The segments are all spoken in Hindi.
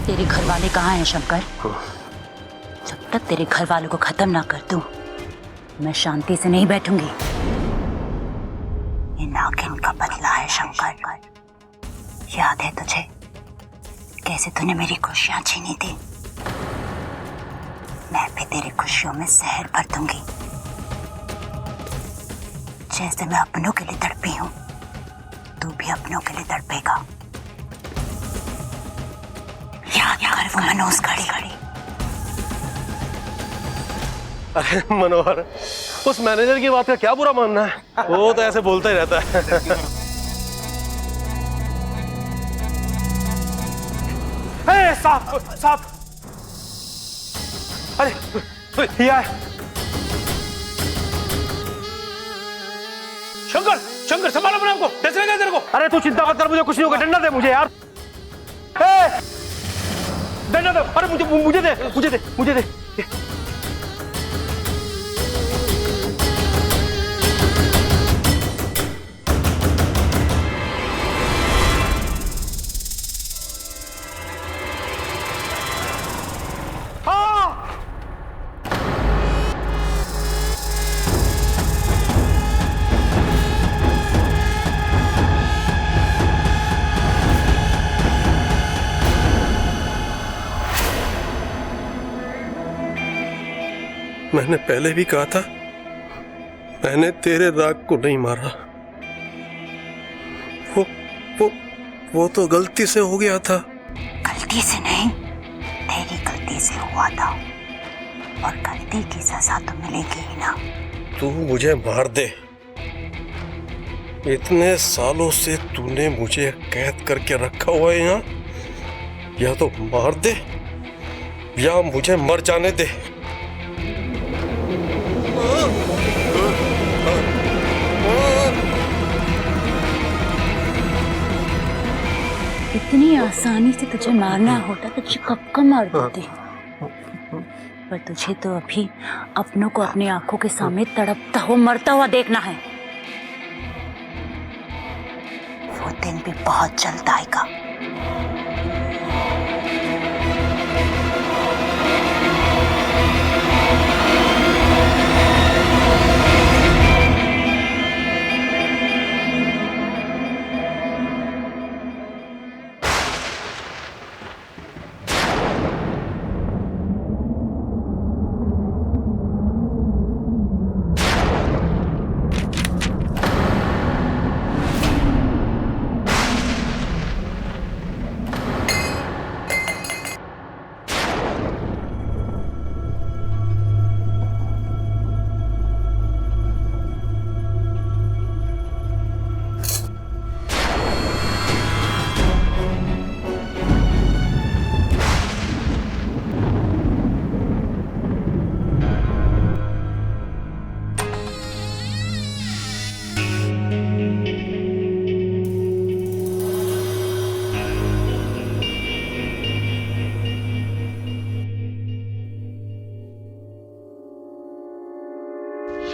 तेरे घर वाले कहाँ हैं शंकर? जब तक तेरे घर वालों को खत्म ना कर दूं, मैं शांति से नहीं बैठूंगी। ये नागिन का बदला है शंकर। याद है तुझे कैसे तूने मेरी खुशियां छीनी थी? मैं भी तेरी खुशियों में जहर भर दूंगी। जैसे मैं अपनों के लिए तड़पी हूं, तू भी अपनों के लिए तड़पेगा। याद कर वो मनोज घड़ी। अरे मनोहर, उस मैनेजर की बात का क्या बुरा मानना है? वो तो ऐसे बोलता ही रहता है। साहब, अरे ये आए। शंकर संभाल अपने आपको, कैसे लगा तेरे को? अरे तू चिंता मत कर, मुझे कुछ नहीं होगा। डंडा दे मुझे यार, डंडा दे। अरे मुझे दे। मैंने पहले भी कहा था, मैंने तेरे राग को नहीं मारा। वो तो गलती से हो गया था। गलती से नहीं, तेरी गलती से हुआ था, और गलती की सजा तो मिलेगी ही ना। तू मुझे मार दे। इतने सालों से तूने मुझे कैद करके रखा हुआ है यहाँ। या तो मार दे या मुझे मर जाने दे। इतनी आसानी से तुझे मारना होता तो तुझे कब का मार देती। पर तुझे तो अभी अपनों को अपनी आंखों के सामने तड़पता हुआ मरता हुआ देखना है। वो दिन भी बहुत जल्द आएगा।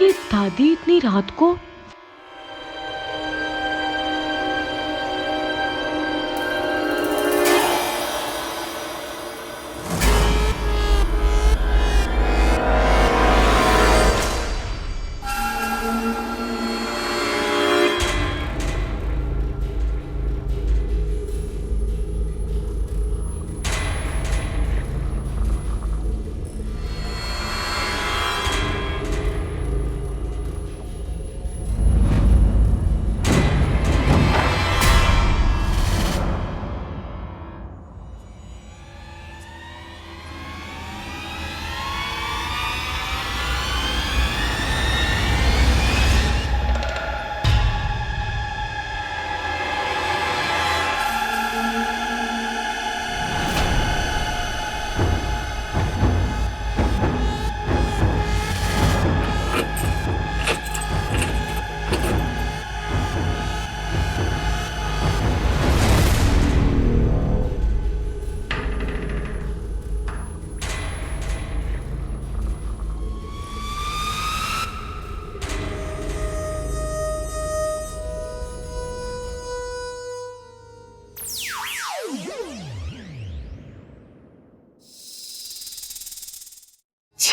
ये दादी इतनी रात को?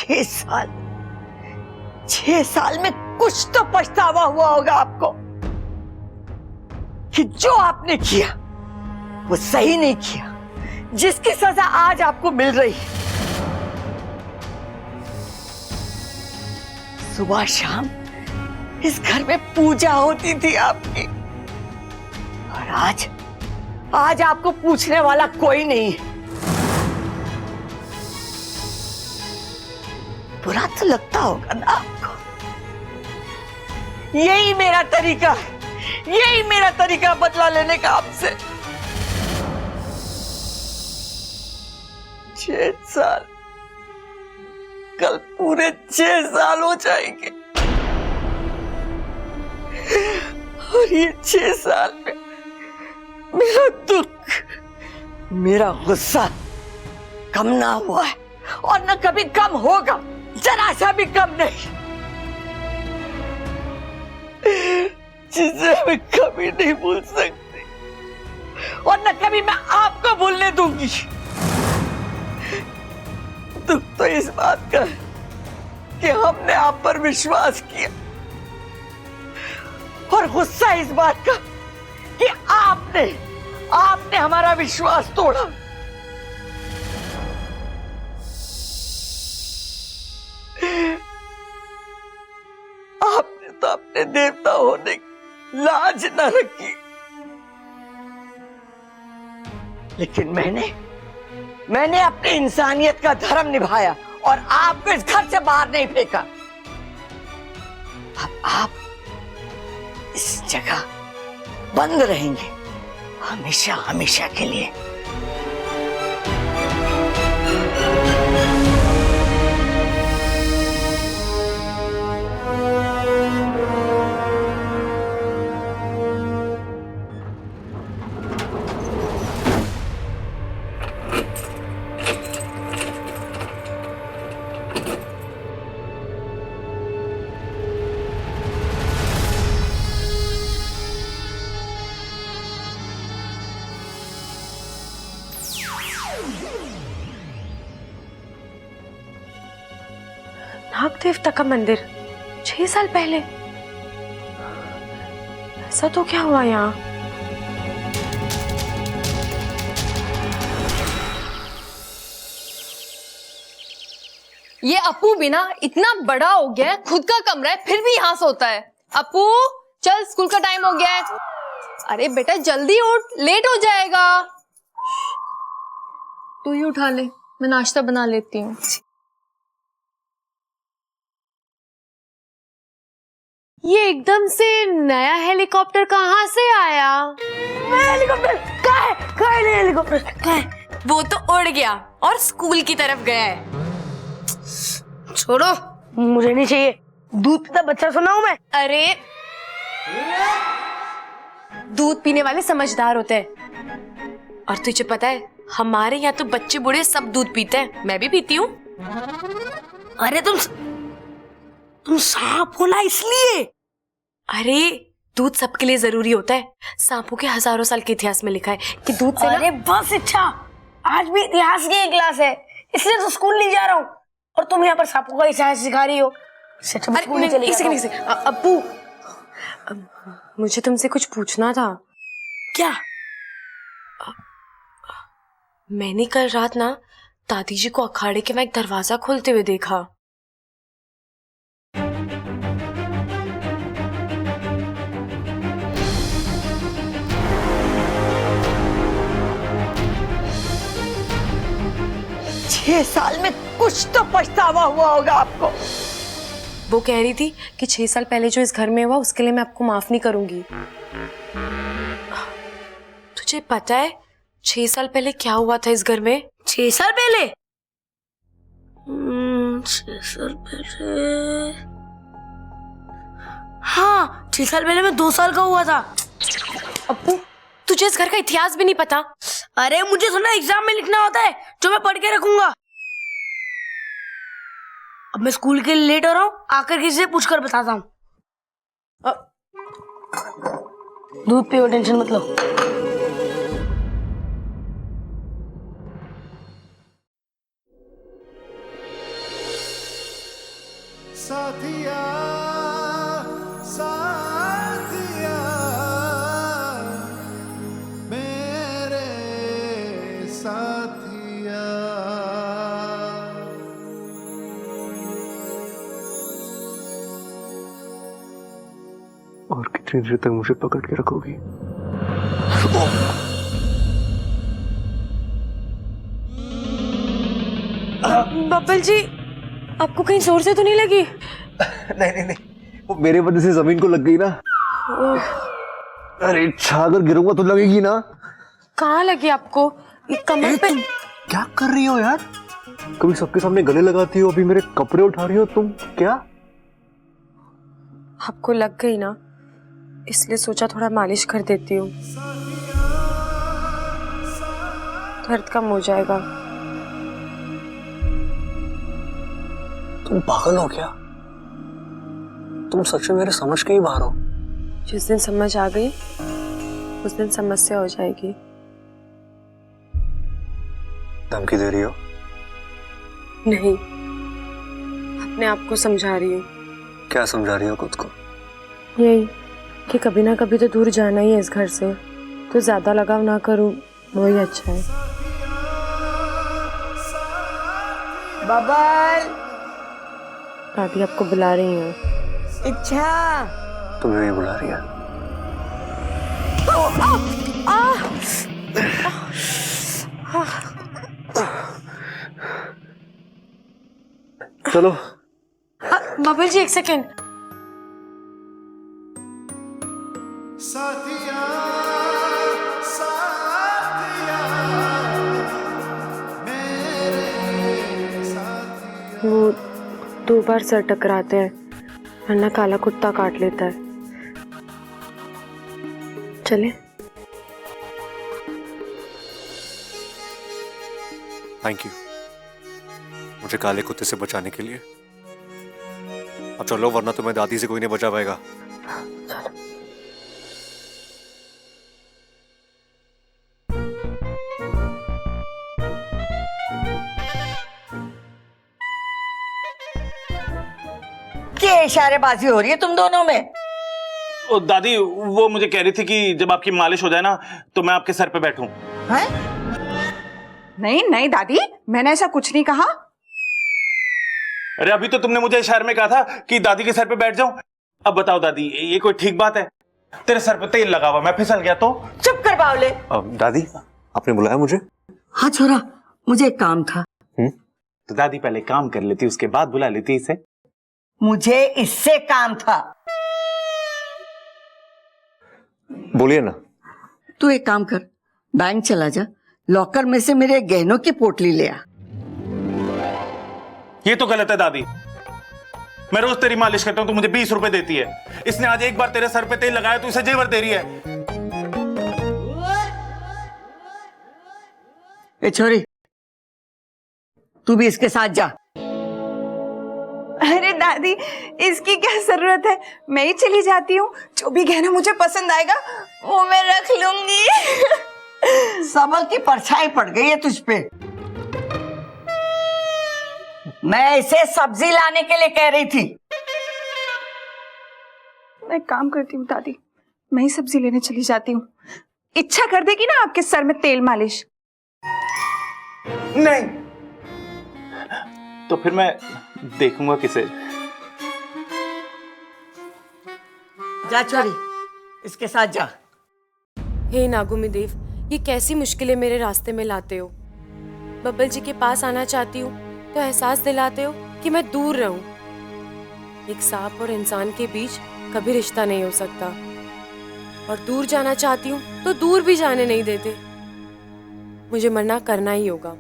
6 साल में कुछ तो पछतावा हुआ होगा आपको कि जो आपने किया वो सही नहीं किया, जिसकी सजा आज आपको मिल रही है। सुबह शाम इस घर में पूजा होती थी आपकी, और आज आपको पूछने वाला कोई नहीं है। बुरा तो लगता होगा ना आपको। यही मेरा तरीका बदला लेने का आपसे। 6 साल, कल पूरे 6 साल हो जाएंगे, और ये 6 साल में मेरा दुख, मेरा गुस्सा कम ना हुआ है, और न कभी कम होगा, जरा सा भी कम नहीं, जिसे मैं कभी नहीं भूल सकती, और न कभी मैं आपको भूलने दूंगी। दुख तो इस बात का है कि हमने आप पर विश्वास किया, और गुस्सा इस बात का कि आपने हमारा विश्वास तोड़ा। आपने तो अपने देवता होने की लाज न रखी, लेकिन मैंने अपनी इंसानियत का धर्म निभाया और आपको इस घर से बाहर नहीं फेंका। अब आप इस जगह बंद रहेंगे हमेशा हमेशा के लिए। नाग देवता का मंदिर 6 साल पहले, ऐसा तो क्या हुआ यहाँ? ये अपू भी ना इतना बड़ा हो गया है, खुद का कमरा है फिर भी यहाँ सोता है। अपू चल, स्कूल का टाइम हो गया है। अरे बेटा जल्दी उठ, लेट हो जाएगा। तू ही उठा ले, मैं नाश्ता बना लेती हूँ। ये एकदम से नया हेलीकॉप्टर कहाँ से आया? हेलीकॉप्टर कहाँ है हेलीकॉप्टर कहाँ है? वो तो उड़ गया और स्कूल की तरफ गया है। छोड़ो, मुझे नहीं चाहिए। दूध पीता बच्चा सुना हूं मैं। अरे दूध पीने वाले समझदार होते हैं, और तुझे पता है हमारे यहाँ तो बच्चे बूढ़े सब दूध पीते हैं, मैं भी पीती हूँ। अरे तुम सांप हो ना, इसलिए। अरे दूध सबके लिए जरूरी होता है। सांपों के हजारों साल के इतिहास में लिखा है कि दूध से अरे बस इच्छा, आज भी इतिहास की क्लास है, इसलिए तो स्कूल नहीं जा रहा हूँ, और तुम यहाँ पर सांपों का इतिहास सिखा रही हो। अब्बू मुझे तुमसे कुछ पूछना था। क्या? मैंने कल रात ना दादी जी को अखाड़े के में एक दरवाजा खोलते हुए देखा। छह साल में कुछ तो पछतावा हुआ होगा आपको। वो कह रही थी कि 6 साल पहले जो इस घर में हुआ उसके लिए मैं आपको माफ नहीं करूंगी। तुझे पता है 6 साल पहले क्या हुआ था इस घर में? 6 साल पहले? 6 साल पहले, हाँ 6 साल पहले मैं 2 साल का हुआ था। अब्बू तुझे इस घर का इतिहास भी नहीं पता? अरे मुझे थोड़ा एग्जाम में लिखना होता है जो मैं पढ़ के रखूंगा। अब मैं स्कूल के लिए लेट हो रहा हूँ, आकर किसी से पूछकर बताता हूँ। दूध पियो, टेंशन मत लो। कितनी देर तक मुझे पकड़ के रखोगी? बब्बल जी, आपको कहीं जोर से तो नहीं लगी? नहीं नहीं नहीं, वो मेरे वजह से जमीन को लग गई ना। अरे अगर गिरूंगा तो लगेगी ना। कहाँ लगी आपको? कमर पे? क्या कर रही हो यार? कभी सबके सामने गले लगाती हो, अभी मेरे कपड़े उठा रही हो तुम। क्या आपको लग गई ना, इसलिए सोचा थोड़ा मालिश कर देती हूँ, दर्द कम हो जाएगा। तुम पागल हो क्या? तुम सच में मेरे समझ के ही बाहर हो। जिस दिन समझ आ गई उस दिन समस्या हो जाएगी। धमकी दे रही हो? नहीं, अपने आप को समझा रही हूँ। क्या समझा रही हो खुद को? यही कि कभी ना कभी तो दूर जाना ही है इस घर से, तो ज्यादा लगाव ना करूँ वही अच्छा है। बबल, दादी आपको बुला रही हैं। इच्छा, तुम्हें भी बुला रही है। चलो। बबल जी, एक सेकेंड। वो 2 बार सर टकराते हैं, वरना काला कुत्ता काट लेता है। चले? थैंक यू मुझे काले कुत्ते से बचाने के लिए। अब चलो, वरना तुम्हें दादी से कोई नहीं बचा पाएगा। क्या इशारेबाजी हो रही है तुम दोनों में? ओ दादी, वो मुझे कह रही थी कि जब आपकी मालिश हो जाए ना तो मैं आपके सर पे बैठूं। हैं? नहीं नहीं दादी, मैंने ऐसा कुछ नहीं कहा। अरे अभी तो तुमने मुझे इशारे में कहा था कि दादी के सर पे बैठ जाऊं। अब बताओ दादी, ये कोई ठीक बात है? तेरे सर पे तेल लगा हुआ, मैं फिसल गया तो? चुप कर बावले। दादी, आपने बुलाया मुझे? हाँ छोरा, मुझे एक काम था। तो दादी पहले काम कर लेती, उसके बाद बुला लेती इसे। मुझे इससे काम था। बोलिए ना। तू एक काम कर, बैंक चला जा, लॉकर में से मेरे गहनों की पोटली ले आ। ये तो गलत है दादी। मैं रोज तेरी मालिश करता हूं तो मुझे 20 रुपए देती है। इसने आज एक बार तेरे सर पे तेल लगाया तो इसे जेवर दे रही है। ए छोरी, तू भी इसके साथ जा। अरे दादी, इसकी क्या जरूरत है, मैं ही चली जाती हूँ। जो भी गहना मुझे पसंद आएगा वो मैं रख लूंगी। सबल की परछाई पड़ गई है तुझ पे। मैं इसे सब्जी लाने के लिए कह रही थी। मैं काम करती हूँ दादी, मैं ही सब्जी लेने चली जाती हूँ। इच्छा कर देगी ना आपके सर में तेल मालिश? नहीं तो फिर मैं देखूंगा किसे। जा छोरी, इसके साथ जा। हे नागुमी देव, ये कैसी मुश्किलें मेरे रास्ते में लाते हो। बब्बल जी के पास आना चाहती हूँ तो एहसास दिलाते हो कि मैं दूर रहूं। एक सांप और इंसान के बीच कभी रिश्ता नहीं हो सकता, और दूर जाना चाहती हूँ तो दूर भी जाने नहीं देते। मुझे मना करना ही होगा।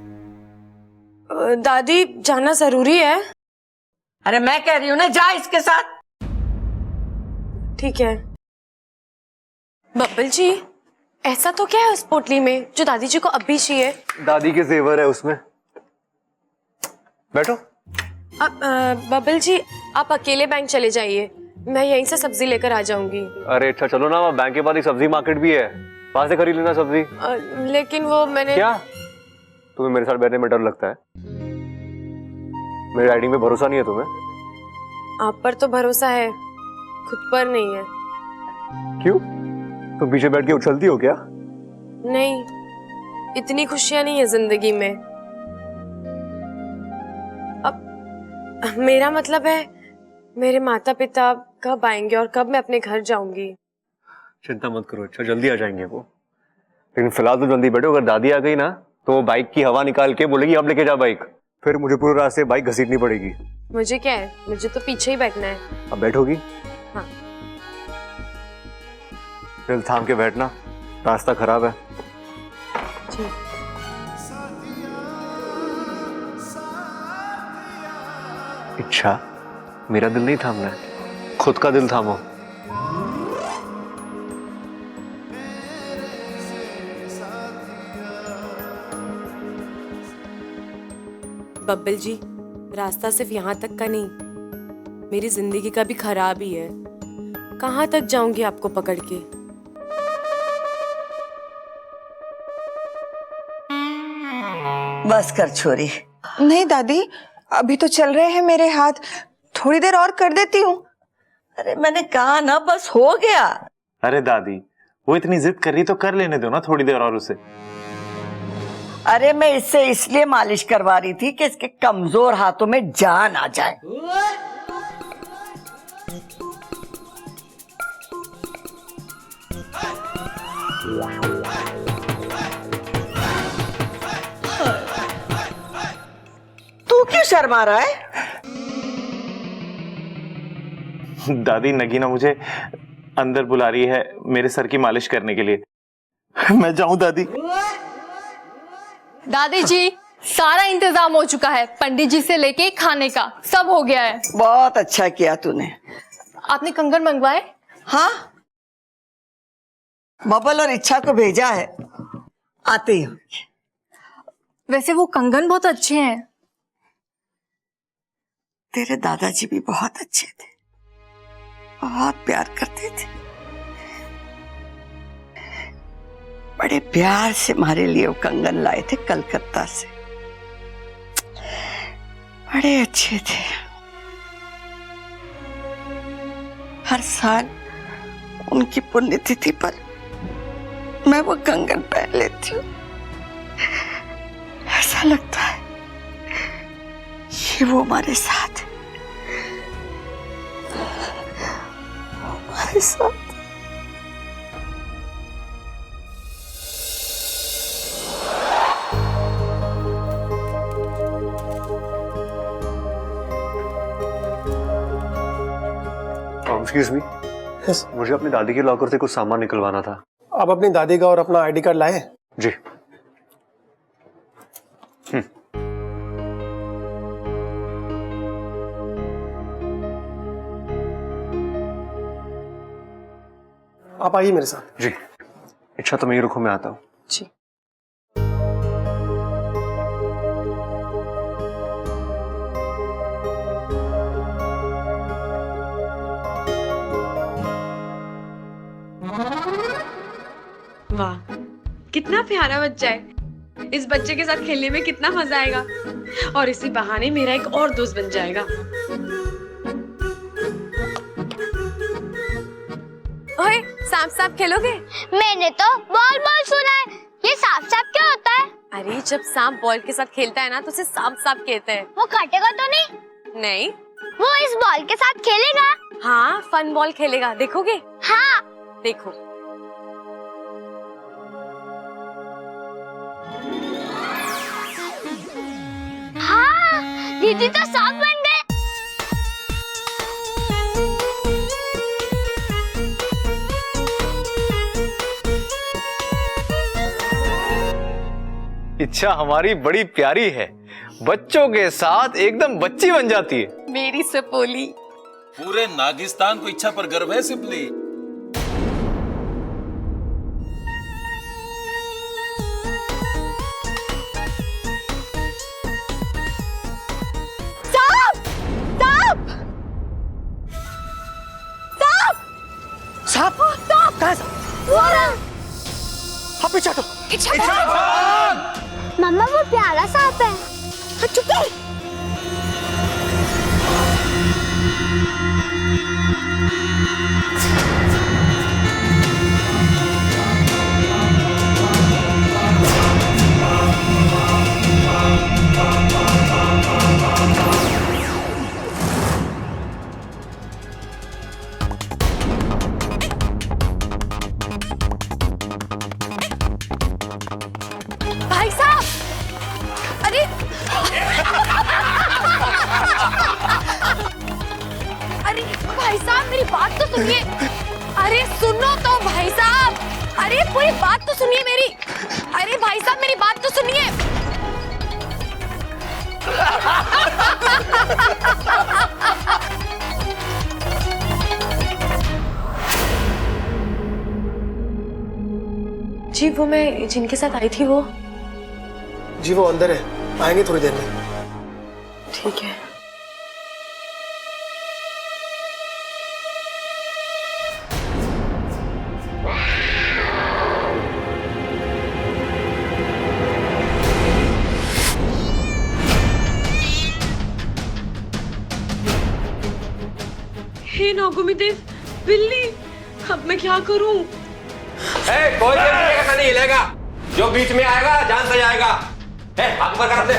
दादी, जाना जरूरी है? अरे मैं कह रही हूँ ना, जा इसके साथ। ठीक है। बब्बल जी, ऐसा तो क्या है उस पोटली में जो दादी जी को अब भी चाहिए? दादी के जेवर है उसमें। बैठो। अब बब्बल जी, आप अकेले बैंक चले जाइए, मैं यहीं से सब्जी लेकर आ जाऊंगी। अरे अच्छा चलो ना, बैंक के बाद एक सब्जी मार्केट भी है, वहां से खरीद लेना सब्जी। लेकिन वो मैंने... क्या तुम्हें मेरे साथ बैठने में डर लगता है? मेरी राइडिंग में भरोसा नहीं है तुम्हें? आप पर तो भरोसा है, खुद पर नहीं है। क्यों? तुम पीछे बैठ के उछलती हो क्या? नहीं, इतनी खुशियां नहीं है जिंदगी में। अब मेरा मतलब है, मेरे माता पिता कब आएंगे और कब मैं अपने घर जाऊंगी। चिंता मत करो, अच्छा जल्दी आ जाएंगे वो। लेकिन फिलहाल तो जल्दी बैठो, अगर दादी आ गई ना तो वो बाइक की हवा निकाल के बोलेगी अब लेके जा बाइक, फिर मुझे पूरे रास्ते बाइक घसीटनी पड़ेगी। मुझे क्या है, मुझे तो पीछे ही बैठना है। अब बैठोगी? हाँ। दिल थाम के बैठना, रास्ता खराब है। जी। इच्छा, मेरा दिल नहीं थामना है, खुद का दिल थामो। बब्बल जी, रास्ता सिर्फ यहाँ तक का नहीं, मेरी जिंदगी का भी खराब ही है। कहाँ तक जाऊंगी आपको पकड़ के? बस कर छोरी। नहीं दादी, अभी तो चल रहे हैं मेरे हाथ, थोड़ी देर और कर देती हूँ। अरे मैंने कहा ना, बस हो गया। अरे दादी, वो इतनी जिद कर रही तो कर लेने दो ना थोड़ी देर और उसे। अरे मैं इससे इसलिए मालिश करवा रही थी कि इसके कमजोर हाथों में जान आ जाए। तू क्यों शर्मा रहा है? दादी, नगीना मुझे अंदर बुला रही है मेरे सर की मालिश करने के लिए। मैं जाऊं दादी? दादी जी, सारा इंतजाम हो चुका है, पंडित जी से लेके खाने का सब हो गया है। बहुत अच्छा किया तूने। आपने कंगन मंगवाए? हाँ, बबल और इच्छा को भेजा है, आते ही होंगे। वैसे वो कंगन बहुत अच्छे हैं। तेरे दादाजी भी बहुत अच्छे थे, बहुत प्यार करते थे। बड़े प्यार से हमारे लिए वो कंगन लाए थे कलकत्ता से, बड़े अच्छे थे। हर साल उनकी पुण्यतिथि पर मैं वो कंगन पहन लेती हूँ। ऐसा लगता है कि वो हमारे साथ है, हमारे साथ। एक्सक्यूज मी, मुझे अपनी दादी के लॉकर से कुछ सामान निकलवाना था। आप अपनी दादी का और अपना आईडी कार्ड लाए? जी। आप आइए मेरे साथ। जी। इच्छा तो मैं ही रुको, मैं आता हूँ। जी। वाह, कितना प्यारा बच्चा है। इस बच्चे के साथ खेलने में कितना मजा आएगा, और इसी बहाने मेरा एक और दोस्त बन जाएगा। ओए, सांप सांप खेलोगे? मैंने तो बॉल बॉल सुना है, ये सांप सांप क्या होता है? अरे, जब सांप बॉल के साथ खेलता है ना तो उसे सांप सांप कहते हैं। वो काटेगा तो नहीं? नहीं। वो इस बॉल के साथ खेलेगा? हाँ, फन बॉल खेलेगा, देखोगे? हाँ। देखो। हाँ, दीदी तो सांप बन गए। इच्छा हमारी बड़ी प्यारी है, बच्चों के साथ एकदम बच्ची बन जाती है। मेरी सपोली। पूरे नागिस्तान को इच्छा पर गर्व है सिपली। साहब, कहाँ है? हाँ, पीछे हटो। मम्मा, वो प्यारा सांप है। चुप कर। तो सुनिए। अरे सुनो तो भाई साहब, अरे पूरी बात तो सुनिए मेरी। अरे भाई साहब मेरी बात तो सुनिए। जी वो मैं जिनके साथ आई थी वो। जी वो अंदर है, आएंगे थोड़ी देर में। ठीक है। हे नागुमी देव, बिल्ली, अब मैं क्या करूं? कोई नहीं हिलेगा, जो बीच में आएगा जान से जाएगा। हाथ ऊपर कर दे।